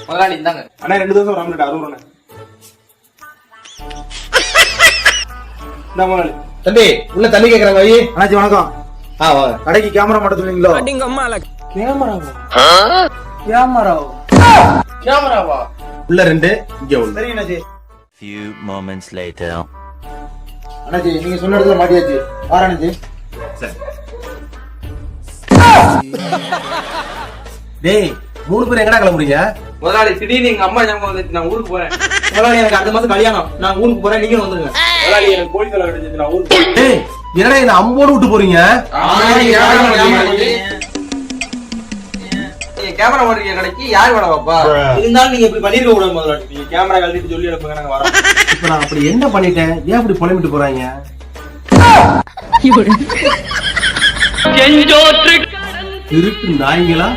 முதலாளி இந்தாங்க. அண்ணா 2 தோசை ஒரு ஆம்லெட் 60 ரூபாண்ணே. இந்த முதலாளி. தம்பி உள்ள தண்ணி கேக்குறாங்க வை. அண்ணாச்சி வணக்கம். வாங்க. கடைக்கு கேமரா மட்டும் சொன்னீங்களோ? கேமராவா? உள்ள 2 இங்க 1. சரி அண்ணாச்சி. Few moments later. அண்ணாச்சி நீங்க சொன்ன இடத்துல மாட்டியாச்சு. வார அண்ணாச்சி. சரி. டேய் 3 பேர் எங்கடா கிளம்புறீங்க? முதலாளி திடீர்னு எங்க அம்மா ஞாபகம் வந்துச்சு, நான் ஊருக்கு போறேன். முதலாளி எனக்கு அடுத்த மாசம் கல்யாணம், நான் ஊருக்கு போறேன், நீங்களும் வந்துருங்க. முதலாளி எனக்கு போலீஸ் வேலை கிடைச்சிச்சு, நான் ஊருக்கு போறேன். டேய் என்னடா இந்த அம்போடு விட்டு போறீங்க? நீங்க கேமரா ஓடுறீங்க கடைக்கு, யார் வேலை பாப்பா? இருந்தாலும் நீங்க இப்படி பண்ணிருக்க கூடாது முதலாளி. நீங்க கேமரா கழட்டிட்டு சொல்லி அனுப்புங்க, நாங்க வரோம். இப்ப நான் அப்படி என்ன பண்ணிட்டேன்? ஏன் இப்படி புலம்பிட்டு போறாங்க? இருக்கு நாய்களா?